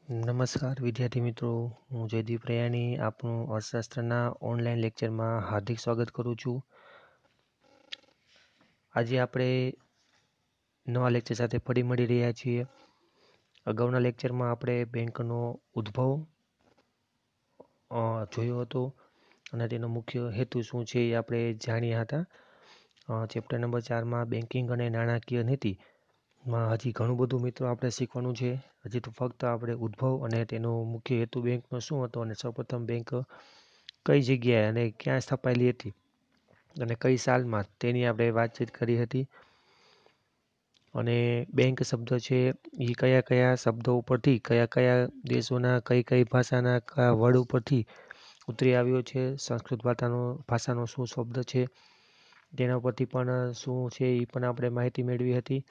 નમસ્કાર વિદ્યાર્થી મિત્રો, હું જયદીપ રૈયાણી આપનું અર્થશાસ્ત્રના ઓનલાઈન લેક્ચરમાં હાર્દિક સ્વાગત કરું છું. આજે આપણે નવા લેક્ચર સાથે ફરી મળી રહ્યા છીએ. અગાઉના લેક્ચરમાં આપણે બેંકનો ઉદ્ભવ જોયો હતો અને તેનો મુખ્ય હેતુ શું છે એ આપણે જાણ્યા હતા. ચેપ્ટર નંબર 4માં બેન્કિંગ અને નાણાકીય નીતિમાં હજી ઘણું બધું મિત્રો આપણે શીખવાનું છે. હજી તો ફક્ત આપણે ઉદ્ભવ અને તેનો મુખ્ય હેતુ બેંકનો શું હતો અને સૌપ્રથમ બેંક કઈ જગ્યાએ અને ક્યાં સ્થાપાયેલી હતી અને કઈ સાલમાં તેની આપણે વાતચીત કરી હતી. અને બેંક શબ્દ છે એ કયા કયા શબ્દો ઉપરથી કયા કયા દેશોના કઈ ભાષાના કયા વર્ડ ઉપરથી ઉતરી આવ્યો છે, સંસ્કૃત ભાષાનો શું શબ્દ છે તેના ઉપરથી પણ શું છે એ પણ આપણે માહિતી મેળવી હતી.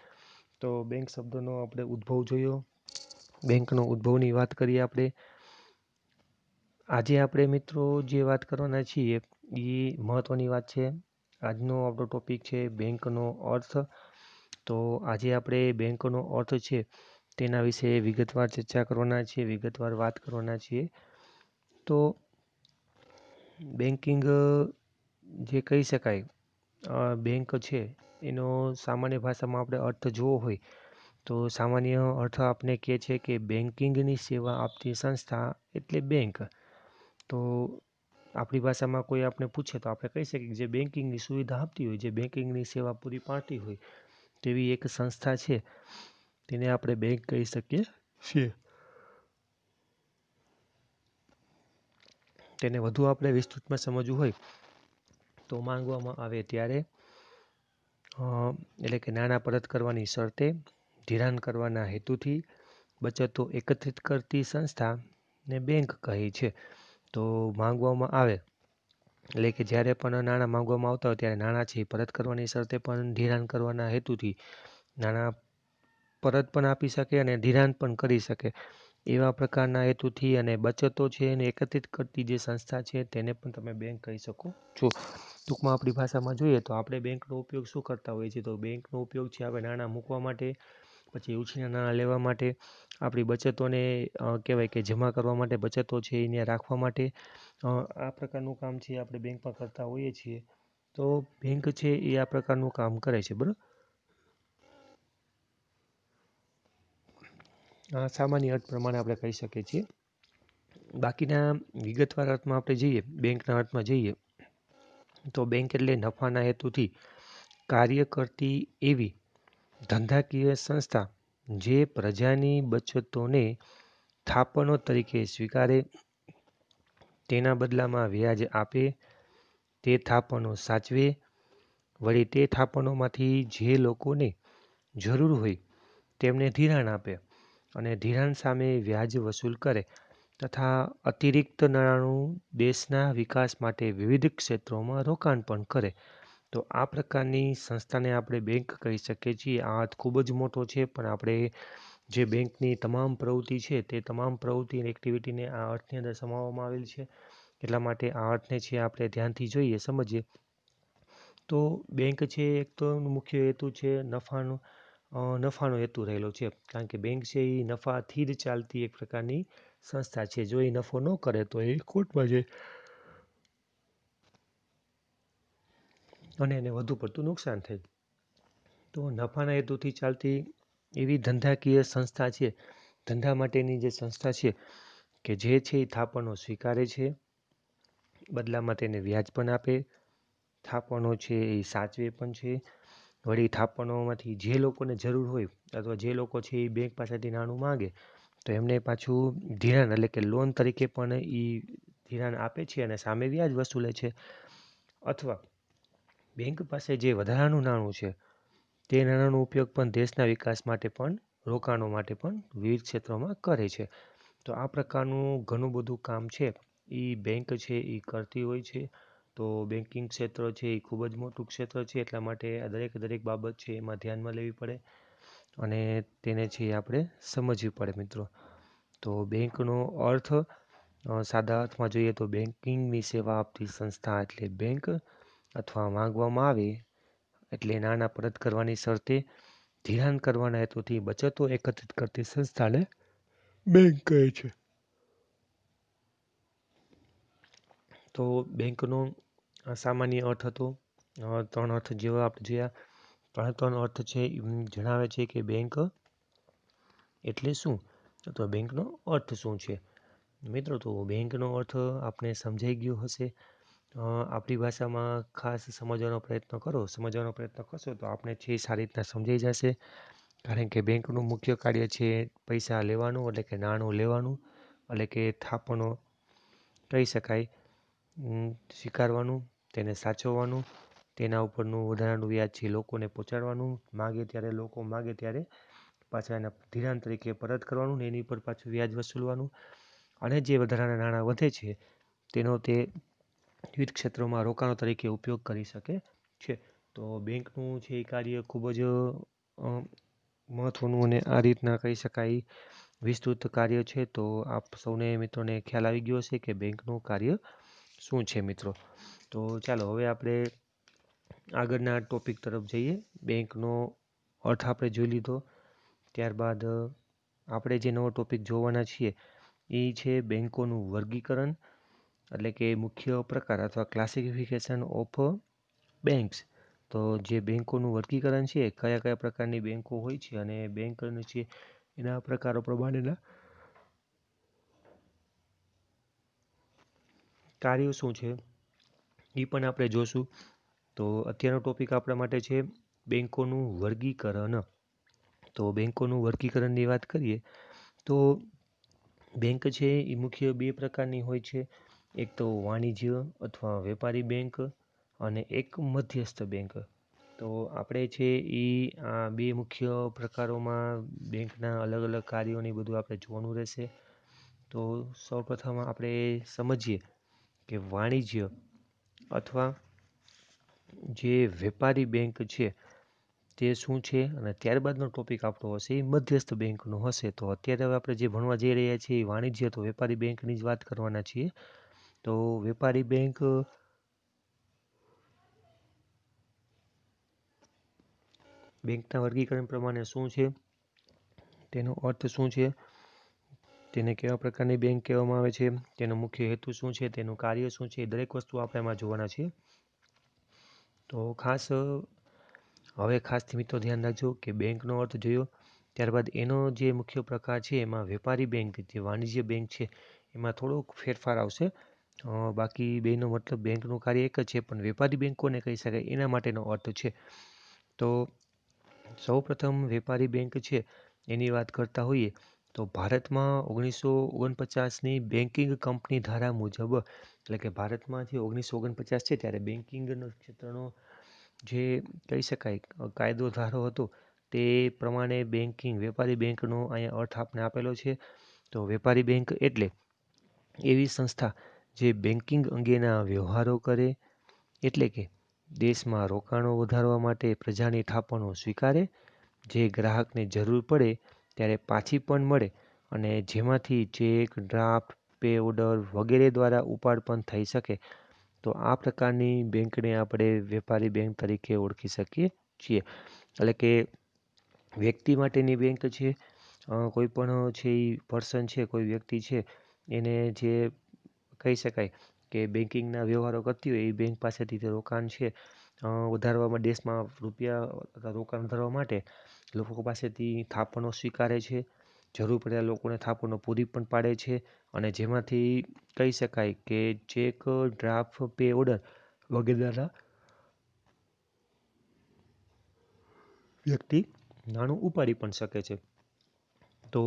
તો બેંક શબ્દનો આપણે ઉદ્ભવ જોયો. બેંકનો ઉદ્ભવની વાત કરીએ આપણે. આજે આપણે મિત્રો જે વાત કરવાના છીએ એ મહત્ત્વની વાત છે. આજનો આપણો ટોપિક છે બેંકનો અર્થ. તો આજે આપણે બેંકનો અર્થ છે તેના વિશે વિગતવાર ચર્ચા કરવાના છીએ, વિગતવાર વાત કરવાના છીએ. તો બેન્કિંગ જે કહી શકાય બેંક છે એનો સામાન્ય ભાષામાં આપણે અર્થ જોવો હોય તો સામાન્ય અર્થ આપને કહે છે કે બેન્કિંગની સેવા આપતી સંસ્થા એટલે બેંક. તો આપણી ભાષામાં કોઈ આપણે પૂછે તો આપણે કહી શકીએ કે જે બેન્કિંગની સુવિધા આપતી હોય, જે બેન્કિંગની સેવા પૂરી પાડતી હોય તેવી એક સંસ્થા છે તેને આપણે બેંક કહી શકીએ છીએ. તેને વધુ આપણે વિસ્તૃતમાં સમજવું હોય તો માંગવામાં આવે ત્યારે એટલે કે નાણાં પરત કરવાની શરતે, ધિરાણ કરવાના હેતુથી બચતો એકત્રિત કરતી સંસ્થાને બેંક કહે છે. તો માંગવામાં આવે એટલે કે જ્યારે પણ નાણાં માંગવામાં આવતા હોય ત્યારે નાણાં છે પરત કરવાની શરતે પણ ધિરાણ કરવાના હેતુથી નાણાં પરત પણ આપી શકે અને ધિરાણ પણ કરી શકે એવા પ્રકારના હેતુથી અને બચતો છે એને એકત્રિત કરતી જે સંસ્થા છે તેને પણ તમે બેંક કહી શકો છો. ટૂંકમાં આપણી ભાષામાં જોઈએ તો આપણે બેંકનો ઉપયોગ શું કરતા હોઈએ છીએ? તો બેંકનો ઉપયોગ છે આપણે નાણાં મૂકવા માટે, પછી ઉછીના નાણાં લેવા માટે, આપણી બચતોને કહેવાય કે જમા કરવા માટે, બચતો છે એને રાખવા માટે આ પ્રકારનું કામ છે આપણે બેંકમાં કરતા હોઈએ છીએ. તો બેંક છે એ આ પ્રકારનું કામ કરે છે, બરાબર. સામાન્ય અર્થ પ્રમાણે આપણે કહી શકીએ છીએ. બાકીના વિગતવાર અર્થમાં આપણે જઈએ, બેંકના અર્થમાં જઈએ તો બેંક એટલે નફાના હેતુથી કાર્ય કરતી એવી ધંધાકીય સંસ્થા જે પ્રજાની બચતોને થાપણો તરીકે સ્વીકારે, તેના બદલામાં વ્યાજ આપે, તે થાપણો સાચવે, વળી તે થાપણોમાંથી જે લોકોને જરૂર હોય તેમને ધિરાણ આપે અને ધિરાણ સામે વ્યાજ વસૂલ કરે તથા અતિરિક્ત નાણાંનું દેશના વિકાસ માટે વિવિધ ક્ષેત્રોમાં રોકાણ પણ કરે. તો આ પ્રકારની સંસ્થાને આપણે બેંક કહી શકીએ છીએ. આ અર્થ ખૂબ જ મોટો છે, પણ આપણે જે બેંકની તમામ પ્રવૃત્તિ છે તે તમામ પ્રવૃત્તિ અને એક્ટિવિટીને આ અર્થની અંદર સમાવવામાં આવેલ છે. એટલા માટે આ અર્થને છે આપણે ધ્યાનથી જોઈએ, સમજીએ. તો બેંક છે એક તો મુખ્ય હેતુ છે નફાનો હેતુ રહેલો છે, કારણ કે બેંક છે એ નફાથી જ ચાલતી એક પ્રકારની સંસ્થા છે. જો એ નફો ન કરે તો એ ખોટમાં જાય અને એને વધુ પડતું નુકસાન થાય. તો નફાના હેતુથી ચાલતી એવી ધંધાકીય સંસ્થા છે, ધંધા માટેની જે સંસ્થા છે કે જે છે એ થાપણો સ્વીકારે છે, બદલામાં તેને વ્યાજ પણ આપે, થાપણો છે એ સાચવે પણ છે, વળી થાપણોમાંથી જે લોકોને જરૂર હોય અથવા જે લોકો છે એ બેંક પાસેથી નાણું માંગે તો એમને પાછું ધિરાણ એટલે કે લોન તરીકે પણ એ ધિરાણ આપે છે અને સામે વ્યાજ વસૂલે છે. અથવા બેંક પાસે જે વધારાનું નાણું છે તે નાણાંનો ઉપયોગ પણ દેશના વિકાસ માટે પણ, રોકાણો માટે પણ વિવિધ ક્ષેત્રોમાં કરે છે. તો આ પ્રકારનું ઘણું બધું કામ છે એ બેંક છે એ કરતી હોય છે. તો બેન્કિંગ ક્ષેત્ર છે એ ખૂબ જ મોટું ક્ષેત્ર છે, એટલા માટે આ દરેક બાબત છે એમાં ધ્યાનમાં લેવી પડે અને તેને છે આપણે સમજવી પડે મિત્રો. તો બેંકનો અર્થ સાદા અર્થમાં જોઈએ તો બેન્કિંગની સેવા આપતી સંસ્થા એટલે બેંક, અથવા માંગવામાં આવે એટલે નાણાં પરત કરવાની શરતે ધિરાણ કરવાના હેતુથી બચતો એકત્રિત કરતી સંસ્થાને બેંક કહે છે. તો બેંકનો સામાન્ય અર્થ હતો, 3 અર્થ જેવા આપણે જોયા. ત્રણ અર્થ છે જણાવે છે કે બેંક એટલે શું. તો બેંકનો અર્થ શું છે મિત્રો? તો બેંકનો અર્થ આપણે સમજાઈ ગયો હશે. આપણી ભાષામાં ખાસ સમજવાનો પ્રયત્ન કરશો તો આપણે છે સારી રીતના સમજાઈ જશે. કારણ કે બેંકનું મુખ્ય કાર્ય છે પૈસા લેવાનું, એટલે કે નાણું લેવાનું, એટલે કે થાપણો કહી શકાય, સ્વીકારવાનું, તેને સાચવવાનું, તેના ઉપરનું વધારાનું વ્યાજ છે લોકોને પહોંચાડવાનું, લોકો માગે ત્યારે પાછા એના ધિરાણ તરીકે પરત કરવાનું ને એની ઉપર પાછું વ્યાજ વસૂલવાનું. અને જે વધારાના નાણાં વધે છે તેનો તે વિવિધ ક્ષેત્રોમાં રોકાણો તરીકે ઉપયોગ કરી શકે છે. તો બેંકનું છે એ કાર્ય ખૂબ જ મહત્ત્વનું અને આ રીતના કહી શકાય વિસ્તૃત કાર્ય છે. તો આપ સૌને મિત્રોને ખ્યાલ આવી ગયો હશે કે બેંકનું કાર્ય શું છે મિત્રો. તો ચાલો હવે આપણે આગળના ટોપિક તરફ જઈએ. બેંકનો અર્થ આપણે જોઈ લીધો. ત્યારબાદ આપણે જે નવો ટોપિક જોવાના છીએ એ છે બેંકોનું વર્ગીકરણ, એટલે કે મુખ્ય પ્રકાર અથવા ક્લાસિફિકેશન ઓફ બેંક્સ. તો જે બેંકોનું વર્ગીકરણ છે, કયા કયા પ્રકારની બેંકો હોય છે અને બેંક છે એના પ્રકારો પ્રમાણેના કાર્યો શું છે એ પણ આપણે જોશું. તો અત્યારનો ટોપિક આપણા માટે છે બેંકોનું વર્ગીકરણ. તો બેંકોનું વર્ગીકરણની વાત કરીએ તો બેંક છે એ મુખ્ય 2 પ્રકારની હોય છે. એક તો વાણિજ્ય અથવા વેપારી બેંક અને એક મધ્યસ્થ બેંક. તો આપણે છે એ આ 2 મુખ્ય પ્રકારોમાં બેંકના અલગ અલગ કાર્યોની બધું આપણે જોવાનું રહેશે. તો સૌપ્રથમ આપણે સમજીએ કે વાણિજ્ય અથવા જે વેપારી બેંક છે તે શું છે, અને ત્યારબાદનો ટોપિક આપણો હશે એ મધ્યસ્થ બેંકનો હશે. તો અત્યારે હવે આપણે જે ભણવા જઈ રહ્યા છીએ એ વાણિજ્ય તો વેપારી બેંકની જ વાત કરવાના છીએ. તો વેપારી બેંક બેંકના વર્ગીકરણ પ્રમાણે શું છે, તેનો અર્થ શું છે, તેને કેવા પ્રકારની બેંક કહેવામાં આવે છે, તેનો મુખ્ય હેતુ શું છે, તેનું કાર્ય શું છે, દરેક વસ્તુ આપણે એમાં જોવાના છીએ. તો ખાસ મિત્રો ધ્યાન રાખજો કે બેંકનો અર્થ જોયો, ત્યારબાદ એનો જે મુખ્ય પ્રકાર છે એમાં વેપારી બેંક, જે વાણિજ્ય બેંક છે એમાં થોડોક ફેરફાર આવશે. બાકી બેનો મતલબ બેંકનું કાર્ય એક જ છે, પણ વેપારી બેંક કોને કહી શકાય એના માટેનો અર્થ છે. તો સૌપ્રથમ વેપારી બેંક છે એની વાત કરતા હોઈએ તો ભારતમાં 1949ની બેન્કિંગ કંપની ધારા મુજબ, એટલે કે ભારતમાં જે 1949 છે ત્યારે બેન્કિંગનો ક્ષેત્રનો જે કહી શકાય કાયદો ધારો હતો તે પ્રમાણે વેપારી બેંકનો અહીંયા અર્થ આપણે આપેલો છે. તો વેપારી બેંક એટલે એવી સંસ્થા જે બેન્કિંગ અંગેના વ્યવહારો કરે, એટલે કે દેશમાં રોકાણો વધારવા માટે પ્રજાની થાપણો સ્વીકારે, જે ગ્રાહકને જરૂર પડે ત્યારે પાછી પણ મળે અને જેમાંથી ચેક, ડ્રાફ્ટ, પે ઓર્ડર વગેરે દ્વારા ઉપાડ પણ થઈ શકે. તો આ પ્રકારની બેંકને આપણે વેપારી બેંક તરીકે ઓળખી શકીએ છીએ. એટલે કે વ્યક્તિ માટેની બેંક છે, કોઈ પણ છે એ પર્સન છે, કોઈ વ્યક્તિ છે એને જે કહી શકાય કે બેન્કિંગના વ્યવહારો કરતી હોય એ બેંક પાસેથી તે રોકાણ છે વધારવામાં, દેશમાં રૂપિયા રોકાણ વધારવા માટે લોકો પાસેથી થાપણો સ્વીકારે છે, જરૂર પડ્યા લોકોને થાપણો પૂરી પણ પાડે છે અને જેમાંથી કહી શકાય કે ચેક, ડ્રાફ્ટ, પે ઓર્ડર વગેરેના વ્યક્તિ નાણું ઉપાડી પણ શકે છે. તો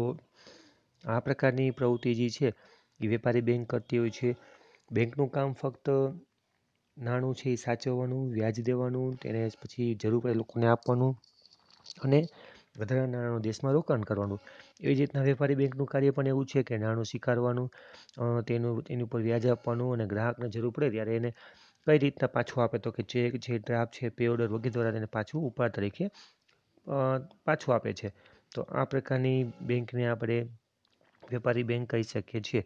આ પ્રકારની પ્રવૃત્તિ જે છે એ વેપારી બેંક કરતી હોય છે. બેંકનું કામ ફક્ત નાણું છે એ સાચવવાનું, વ્યાજ દેવાનું, તેને પછી જરૂર પડે લોકોને આપવાનું અને વધારાના નાણાંનું દેશમાં રોકાણ કરવાનું. એવી જ રીતના વેપારી બેંકનું કાર્ય પણ એવું છે કે નાણું સ્વીકારવાનું, તેની ઉપર વ્યાજ આપવાનું અને ગ્રાહકને જરૂર પડે ત્યારે એને કઈ રીતના પાછું આપે, તો કે ચેક છે, ડ્રાફ્ટ છે, પે ઓર્ડર વગેરે દ્વારા તેને પાછું ઉપાડ તરીકે પાછું આપે છે. તો આ પ્રકારની બેંકને આપણે વેપારી બેંક કહી શકીએ છીએ.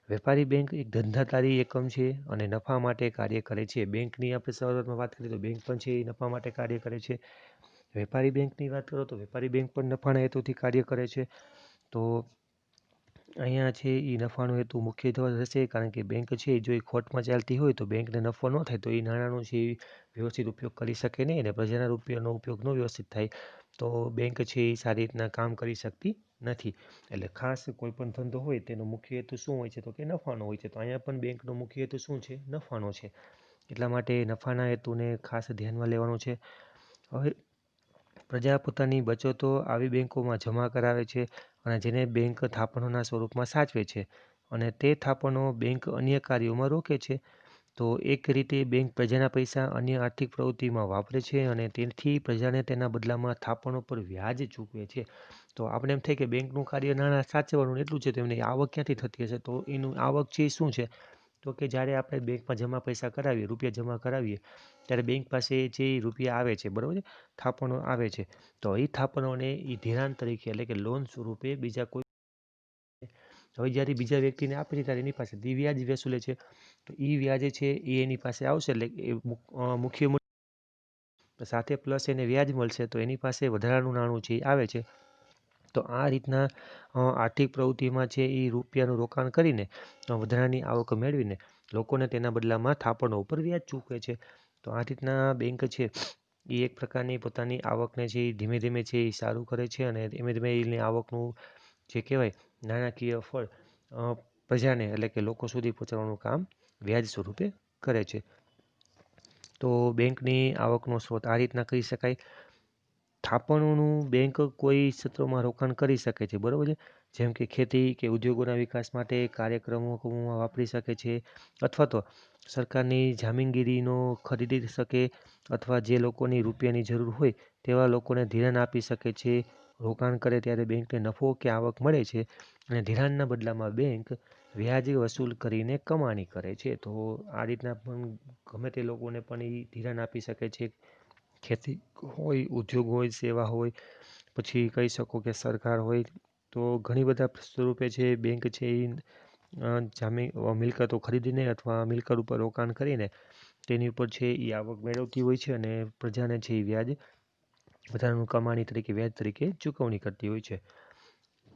વેપારી બેંક એક ધંધાદારી એકમ છે અને નફા માટે કાર્ય કરે છે. બેંકની આપણે શરૂઆતમાં વાત કરીએ તો બેંક પણ છે એ નફા માટે કાર્ય કરે છે. વેપારી બેંકની વાત કરો તો વેપારી બેંક પણ નફાના હેતુથી કાર્ય કરે છે. તો અહીંયા છે એ નફાનો હેતુ મુખ્યત્વે રહેશે, કારણ કે બેંક છે જો એ ખોટમાં ચાલતી હોય તો બેંકને નફો ન થાય તો એ નાણાંનો છે એ વ્યવસ્થિત ઉપયોગ કરી શકે નહીં, અને પ્રજાના રૂપિયાનો ઉપયોગ ન વ્યવસ્થિત થાય તો બેંક છે એ સારી રીતના કામ કરી શકતી નથી. એટલે ખાસ કોઈ પણ ધંધો હોય તેનો મુખ્ય હેતુ શું હોય છે તો કે નફાનો હોય છે. તો અહીંયા પણ બેંકનો મુખ્ય હેતુ શું છે? નફાનો છે. એટલા માટે નફાના હેતુને ખાસ ધ્યાનમાં લેવાનું છે. હવે પ્રજા પોતાની બચતો આવી બેંકોમાં જમા કરાવે છે, અને જેને બેંક થાપણોના સ્વરૂપમાં સાચવે છે, અને તે થાપણો બેંક અન્ય કાર્યોમાં રોકે છે. તો એક રીતે બેંક પ્રજાના પૈસા અન્ય આર્થિક પ્રવૃત્તિમાં વાપરે છે, અને તેથી પ્રજાને તેના બદલામાં થાપણો પર વ્યાજ ચૂકવે છે. તો આપણે એમ થાય કે બેંકનું કાર્ય નાણાં સાચવવાનું એટલું છે, તો એમની આવક ક્યાંથી થતી હશે? તો એનું આવક છે શું છે? તો કે જ્યારે આપણે બેંકમાં જમા પૈસા કરાવીએ, રૂપિયા જમા કરાવીએ, ત્યારે બેંક પાસે જે રૂપિયા આવે છે, બરાબર છે, થાપણો આવે છે, તો એ થાપણોને એ ધિરાણ તરીકે એટલે કે લોન સ્વરૂપે બીજા કોઈ, હવે જ્યારે બીજા વ્યક્તિને આપે છે ત્યારે એની પાસેથી વ્યાજ વસૂલે છે. તો એ વ્યાજ છે એ એની પાસે આવશે, એટલે એ મુખ્ય સાથે પ્લસ એને વ્યાજ મળશે, તો એની પાસે વધારાનું નાણું છે એ આવે છે. તો આ રીતના આર્થિક પ્રવૃત્તિમાં છે એ રૂપિયાનું રોકાણ કરીને વધારાની આવક મેળવીને લોકોને તેના બદલામાં થાપણો ઉપર વ્યાજ ચૂકવે છે. તો આ રીતના બેંક છે એ એક પ્રકારની પોતાની આવકને છે એ ધીમે ધીમે છે એ સારું કરે છે, અને ધીમે ધીમે એની આવકનું જે કહેવાય નાણાકીય ફળ પ્રજાને એટલે કે લોકો સુધી પહોંચાડવાનું કામ વ્યાજ સ્વરૂપે કરે છે. તો બેંકની આવકનો સ્ત્રોત આ રીતના કહી શકાય. થાપણોનું બેંક કોઈ ક્ષેત્રોમાં રોકાણ કરી શકે છે, બરાબર છે, જેમ કે ખેતી કે ઉદ્યોગોના વિકાસ માટે કાર્યક્રમોમાં વાપરી શકે છે, અથવા તો સરકારની જામીનગીરીનો ખરીદી શકે, અથવા જે લોકોની રૂપિયાની જરૂર હોય તેવા લોકોને ધિરાણ આપી શકે છે. રોકાણ કરે ત્યારે બેંકને નફો કે આવક મળે છે, અને ધિરાણના બદલામાં બેંક વ્યાજ વસૂલ કરીને કમાણી કરે છે. તો આ રીતના પણ ગમે તે લોકોને પણ એ ધિરાણ આપી શકે છે. ખેતી હોય, ઉદ્યોગ હોય, સેવા હોય, પછી કહી શકો કે સરકાર હોય, તો ઘણી બધા સ્વરૂપે છે બેંક છે એ મિલકતો ખરીદીને અથવા મિલકત ઉપર રોકાણ કરીને તેની ઉપર છે એ આવક મેળવતી હોય છે, અને પ્રજાને છે એ વ્યાજ વધારાનું કમાણી તરીકે વ્યાજ તરીકે ચૂકવણી કરતી હોય છે.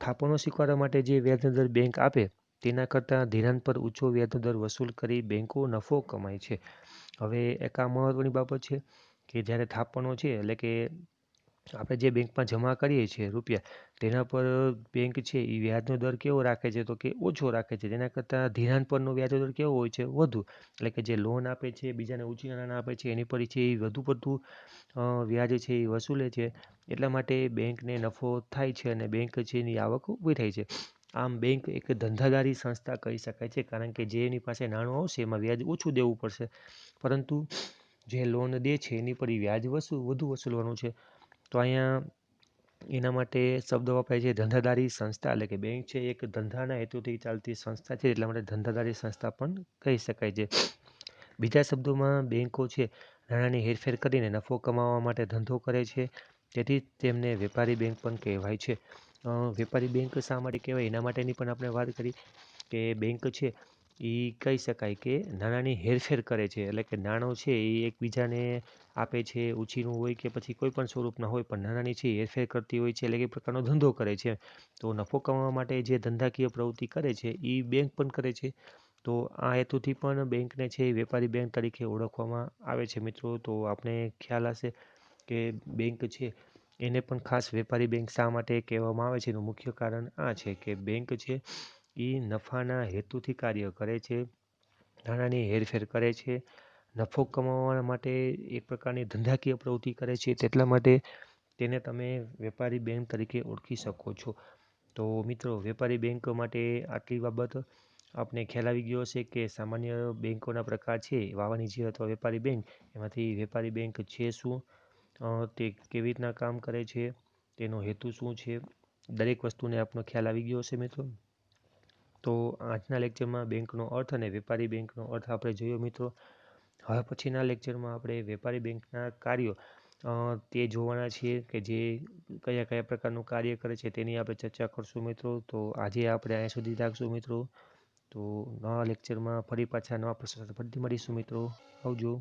થાપણો સ્વીકારવા માટે જે વ્યાજનો દર બેંક આપે તેના કરતાં ધિરાણ પર ઊંચો વ્યાજનો દર વસૂલ કરી બેંકો નફો કમાય છે. હવે એક આ મહત્વની બાબત છે કે જ્યારે થાપણો છે એટલે કે આપણે જે બેંકમાં જમા કરીએ છીએ રૂપિયા, તેના પર બેંક છે એ વ્યાજનો દર કેવો રાખે છે તો કે ઓછો રાખે છે. તેના કરતાં ધિરાણ પરનો વ્યાજનો દર કેવો હોય છે? વધુ. એટલે કે જે લોન આપે છે, બીજાને ઊંચી નાણાં આપે છે, એની પર છે એ વધુ પડતું વ્યાજ છે એ વસૂલે છે. એટલા માટે બેંકને નફો થાય છે, અને બેંક છે એની આવક ઊભી થાય છે. આમ બેંક એક ધંધાદારી સંસ્થા કહી શકાય છે, કારણ કે જે એની પાસે નાણું આવશે એમાં વ્યાજ ઓછું દેવું પડશે, પરંતુ જે લોન દે છે એની પર વ્યાજ વધુ વસૂલવાનું છે. તો અહીંયા એના માટે શબ્દ વપરાય છે ધંધાદારી સંસ્થા, એટલે કે બેંક છે એક ધંધાના હેતુથી ચાલતી સંસ્થા છે, એટલા માટે ધંધાદારી સંસ્થા પણ કહી શકાય છે. બીજા શબ્દોમાં બેંકો છે નાણાંની હેરફેર કરીને નફો કમાવા માટે ધંધો કરે છે, તેથી તેમને વેપારી બેંક પણ કહેવાય છે. વેપારી બેંક શા માટે કહેવાય એના માટેની પણ આપણે વાત કરી કે બેંક છે એ કહી શકાય કે નાણાંની હેરફેર કરે છે, એટલે કે નાણું છે એ એકબીજાને આપે છે, ઉછીનું હોય કે પછી કોઈ પણ સ્વરૂપના હોય, પણ નાણાંની છે હેરફેર કરતી હોય છે, એટલે કે એક પ્રકારનો ધંધો કરે છે. તો નફો કમાવા માટે જે ધંધાકીય પ્રવૃત્તિ કરે છે એ બેંક પણ કરે છે. તો આ હેતુથી પણ બેંકને છે વેપારી બેંક તરીકે ઓળખવામાં આવે છે. મિત્રો, તો આપણે ખ્યાલ હશે કે બેંક છે એને પણ ખાસ વેપારી બેંક શા માટે કહેવામાં આવે છે? એનું મુખ્ય કારણ આ છે કે બેંક છે એ નફાના હેતુથી કાર્ય કરે છે, નાણાંની હેરફેર કરે છે, નફો કમાવવા માટે એક પ્રકારની ધંધાકીય પ્રવૃત્તિ કરે છે, તેટલા માટે તેને તમે વેપારી બેંક તરીકે ઓળખી શકો છો. તો મિત્રો, વેપારી બેંક માટે આટલી બાબત આપને ખ્યાલ આવી ગયો હશે કે સામાન્ય બેંકોના પ્રકાર છે વાણિજ્ય અથવા વેપારી બેંક, એમાંથી વેપારી બેંક છે શું, તે કેવી રીતના કામ કરે છે, તેનો હેતુ શું છે, દરેક વસ્તુને આપનો ખ્યાલ આવી ગયો હશે મિત્રો. તો આજના લેક્ચરમાં બેંકનો અર્થ અને વેપારી બેંકનો અર્થ આપણે જોયો મિત્રો. હવે પછીના લેક્ચરમાં આપણે વેપારી બેંકના કાર્યો તે જોવાના છીએ કે જે કયા કયા પ્રકારનું કાર્ય કરે છે તેની આપણે ચર્ચા કરશું મિત્રો. તો આજે આપણે અહીંયા સુધી રાખશું મિત્રો. તો નવા લેક્ચરમાં ફરી પાછા નવા પ્રશ્ન ફરીથી મળીશું મિત્રો. આવજો.